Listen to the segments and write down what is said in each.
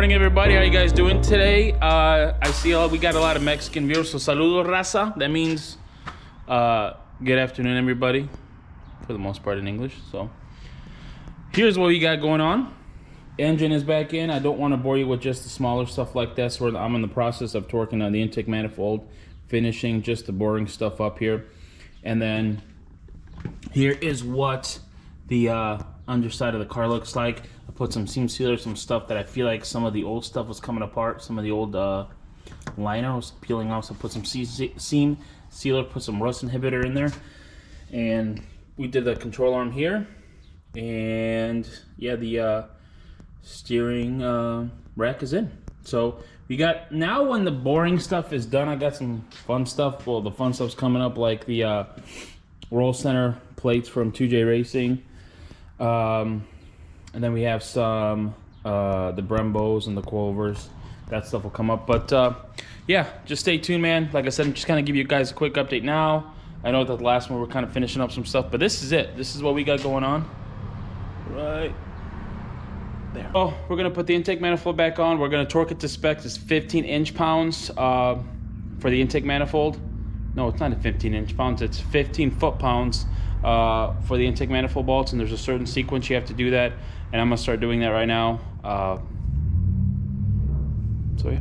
morning, everybody. How you guys doing today? I see we got a lot of Mexican viewers, so saludos, raza. That means good afternoon, everybody, for the most part in English. So here's what we got going on. Engine is back in. I don't want to bore you with just the smaller stuff like this. Where I'm in the process of torquing on the intake manifold, finishing just the boring stuff up here. And then here is what the underside of the car looks like. I put some seam sealer, some stuff that I feel like some of the old stuff was coming apart. Some of the old liner was peeling off, so put some seam sealer, put some rust inhibitor in there. And we did the control arm here. And yeah, the steering rack is in. So we got, now when the boring stuff is done, I got some fun stuff. Well, the fun stuff's coming up, like the roll center plates from 2J-racing. And then we have some the Brembos and the Quovers. That stuff will come up. But yeah, just stay tuned, man. Like I said, I'm just kind of give you guys a quick update now. I know that the last one we're kind of finishing up some stuff, but this is it. This is what we got going on right there. Oh, we're gonna put the intake manifold back on. We're gonna torque it to specs. It's 15 inch-pounds for the intake manifold. No, it's not a 15 inch-pounds. It's 15 foot-pounds for the intake manifold bolts, and there's a certain sequence you have to do that, and I'm gonna start doing that right now. So yeah.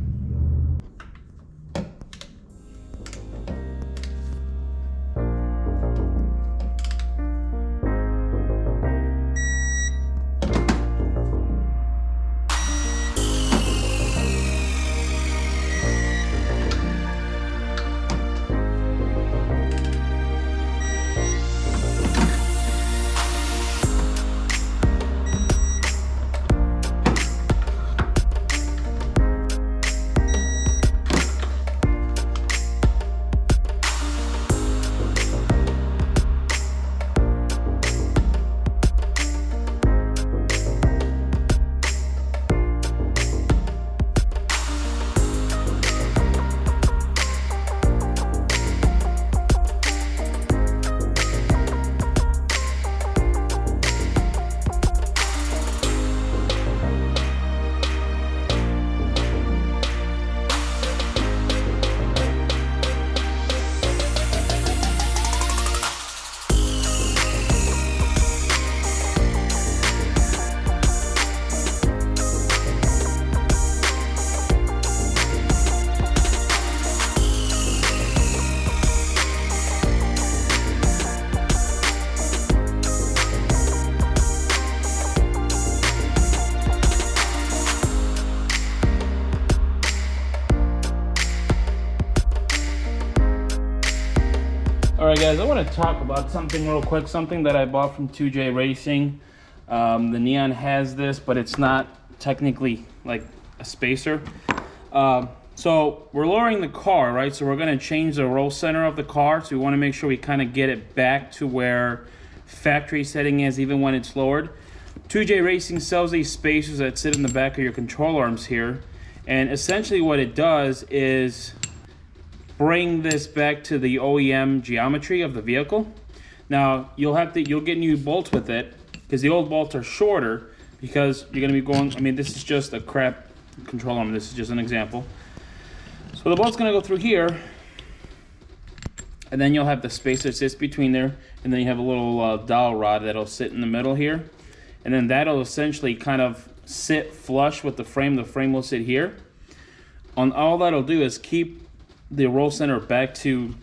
Alright guys, I want to talk about something real quick, something that I bought from 2J-racing. The Neon has this, but it's not technically like a spacer. So we're lowering the car, right? So we're going to change the roll center of the car. So we want to make sure we kind of get it back to where factory setting is, even when it's lowered. 2J-racing sells these spacers that sit in the back of your control arms here. And essentially what it does is bring this back to the OEM geometry of the vehicle. Now you'll get new bolts with it, because the old bolts are shorter, because you're going to be going, I mean, this is just a crap control arm. This is just an example. So the bolt's going to go through here, and then you'll have the space that sits between there, and then you have a little dowel rod that'll sit in the middle here, and then that'll essentially kind of sit flush with the frame. The frame will sit here. All that'll do is keep the roll center back to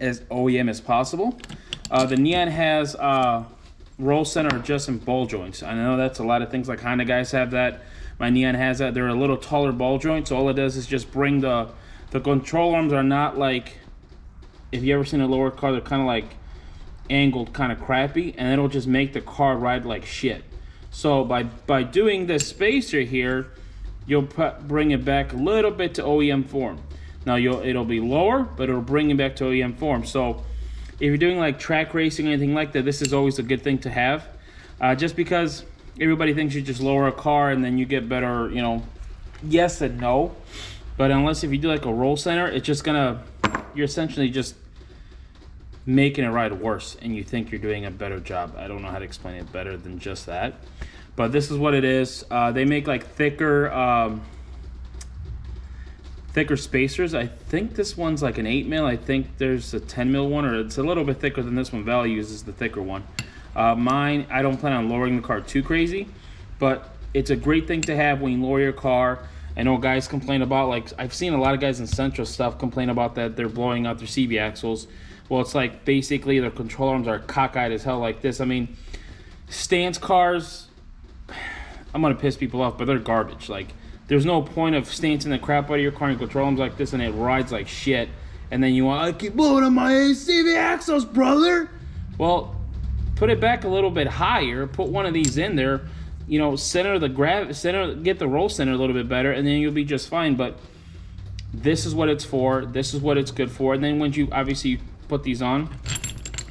as OEM as possible. The Neon has roll center adjustment ball joints. I know that's a lot of things, like Honda guys have that. My Neon has that. They're a little taller ball joint, so all it does is just bring the control arms are not like, if you ever seen a lower car, they're kind of like angled kind of crappy, and it'll just make the car ride like shit. So by doing this spacer here, you'll bring it back a little bit to OEM form. Now it'll be lower, but it'll bring it back to OEM form. So if you're doing like track racing or anything like that, this is always a good thing to have. Just because everybody thinks you just lower a car and then you get better, you know, yes and no. But unless if you do like a roll center, it's just gonna, you're essentially just making it ride worse and you think you're doing a better job. I don't know how to explain it better than just that. But this is what it is. They make like thicker spacers. I think this one's like an 8 mil. I think there's a 10 mil one, or it's a little bit thicker than this one. Val uses the thicker one. Mine, I don't plan on lowering the car too crazy, but it's a great thing to have when you lower your car. I know guys complain about, like, I've seen a lot of guys in Central stuff complain about that they're blowing out their CV axles. Well, it's like basically their control arms are cockeyed as hell like this. I mean, stance cars, I'm gonna piss people off, but they're garbage. Like, there's no point of stancing the crap out of your car and control arms like this and it rides like shit. And then you want, I keep blowing on my CV axles, brother. Well, put it back a little bit higher, put one of these in there, you know, get the roll center a little bit better, and then you'll be just fine. But this is what it's for. This is what it's good for. And then once you obviously put these on,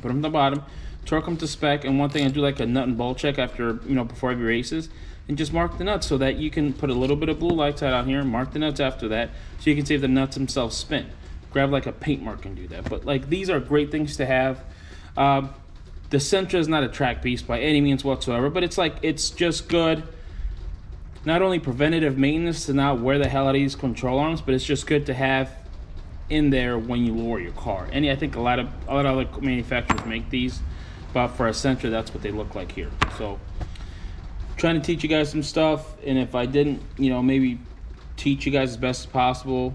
put them at the bottom, torque them to spec. And one thing, I do like a nut and bolt check after, you know, before every races, and just mark the nuts so that you can put a little bit of blue Loctite on here, mark the nuts after that, so you can see if the nuts themselves spin. Grab like a paint mark and do that. But like, these are great things to have. The Sentra is not a track piece by any means whatsoever, but it's like, it's just good. Not only preventative maintenance to not wear the hell out of these control arms, but it's just good to have in there when you lower your car. And I think a lot of other manufacturers make these, but for a Sentra, that's what they look like here. So, trying to teach you guys some stuff, and if I didn't, you know, maybe teach you guys as best as possible.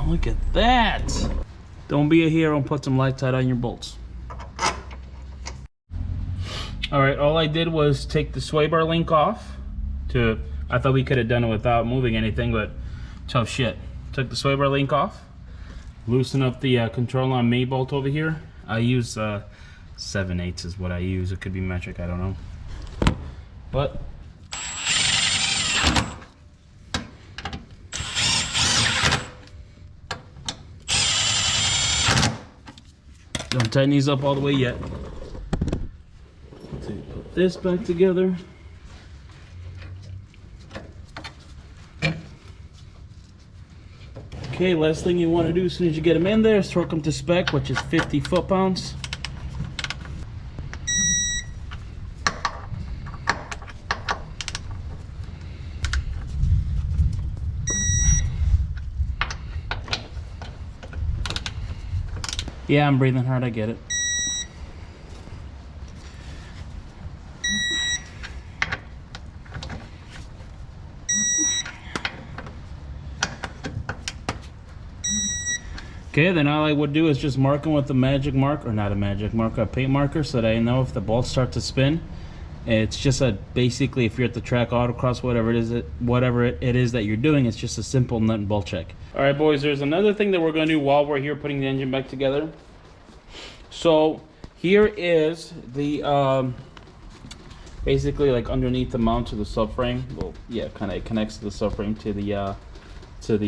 Look at that. Don't be a hero and put some Loctite on your bolts. All right, all I did was take the sway bar link off. I thought we could have done it without moving anything, but tough shit. Took the sway bar link off. Loosen up the control arm main bolt over here. I use 7/8 is what I use. It could be metric, I don't know. But don't tighten these up all the way yet. So you put this back together. Okay, last thing you want to do as soon as you get them in there is torque them to spec, which is 50 foot-pounds. Yeah, I'm breathing hard, I get it. Okay, then all I would do is just mark them with a magic mark, or not a magic marker, a paint marker, so that I know if the bolts start to spin. It's just basically, if you're at the track, autocross, whatever it is that you're doing, it's just a simple nut and bolt check. All right, boys, there's another thing that we're gonna do while we're here putting the engine back together. So here is the basically like underneath the mount to the subframe. Well, yeah, kind of connects to the subframe to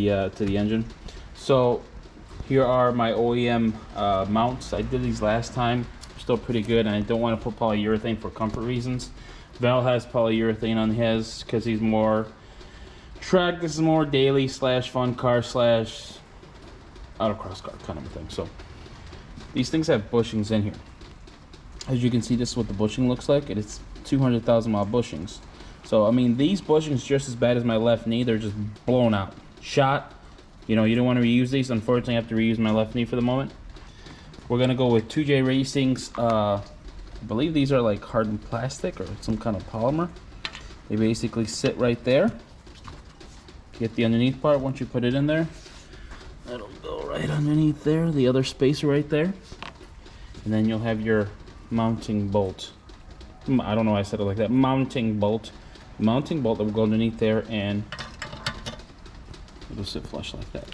the engine. So here are my OEM mounts. I did these last time. Still pretty good, and I don't want to put polyurethane for comfort reasons. Val has polyurethane on his because he's more track. This is more daily / fun car / autocross car kind of a thing. So these things have bushings in here. As you can see, this is what the bushing looks like, and it's 200,000 mile bushings. So I mean, these bushings just as bad as my left knee. They're just blown out, shot. You know, you don't want to reuse these. Unfortunately, I have to reuse my left knee for the moment. We're gonna go with 2J-racing's. I believe these are like hardened plastic or some kind of polymer. They basically sit right there. Get the underneath part. Once you put it in there, that'll go right underneath there. The other spacer right there, and then you'll have your mounting bolt. I don't know why I said it like that. Mounting bolt. Mounting bolt that will go underneath there, and it'll sit flush like that.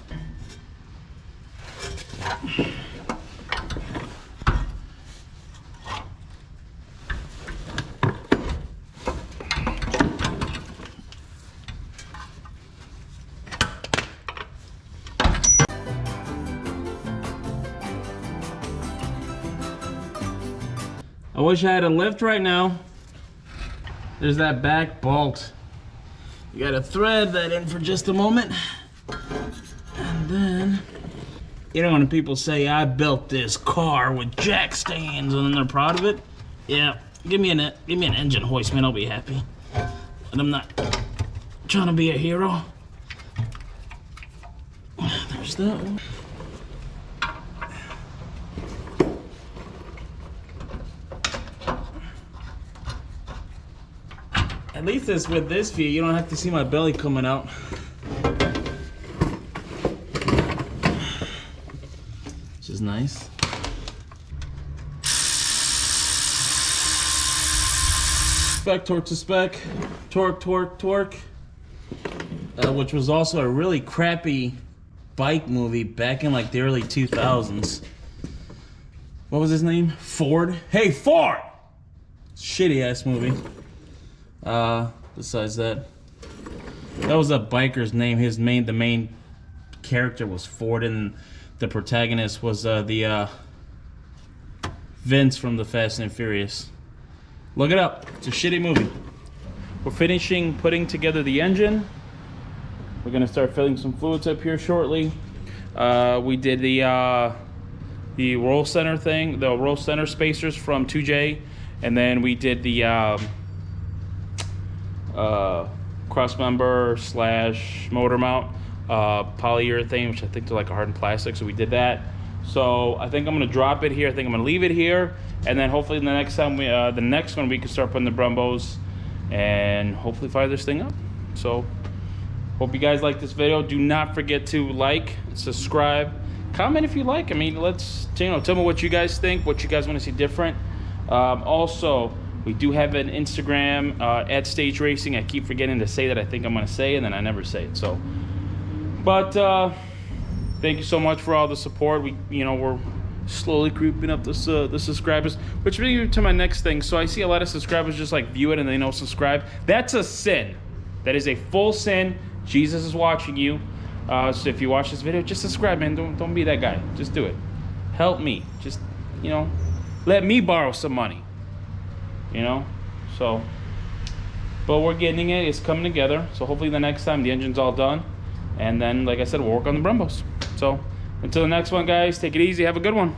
I wish I had a lift right now. There's that back bolt. You gotta thread that in for just a moment. And then, you know when people say, I built this car with jack stands and then they're proud of it? Yeah, give me an engine hoist, man, I'll be happy. And I'm not trying to be a hero. There's that one. At least it's with this view, you don't have to see my belly coming out. Which is nice. Spec, torque to spec, torque, torque, torque. Which was also a really crappy bike movie back in like the early 2000s. What was his name? Ford? Hey, Ford! Shitty ass movie. Besides that was a biker's name. The main character was Ford, and the protagonist was the Vince from the Fast and Furious. Look it up. It's a shitty movie. We're finishing putting together the engine. We're gonna start filling some fluids up here shortly. We did the roll center thing, the roll center spacers from 2J, and then we did the crossmember / motor mount polyurethane, which I think they're like a hardened plastic, so we did that. So I think I'm gonna drop it here. I think I'm gonna leave it here, and then hopefully the next time the next one we can start putting the Brumbos and hopefully fire this thing up. So hope you guys like this video. Do not forget to like, subscribe, comment if you like. I mean, let's tell me what you guys think, what you guys want to see different. Also, we do have an Instagram at 2J-racing. I keep forgetting to say that. I think I'm gonna say it, and then I never say it. So, but thank you so much for all the support. We're slowly creeping up the subscribers, which brings me to my next thing. So I see a lot of subscribers just like view it and they don't subscribe. That's a sin. That is a full sin. Jesus is watching you. So if you watch this video, just subscribe, man. Don't be that guy. Just do it. Help me. Just, let me borrow some money. So, but we're getting it. It's coming together. So hopefully the next time the engine's all done, and then, like I said, we'll work on the Brumbos. So until the next one, guys, take it easy. Have a good one.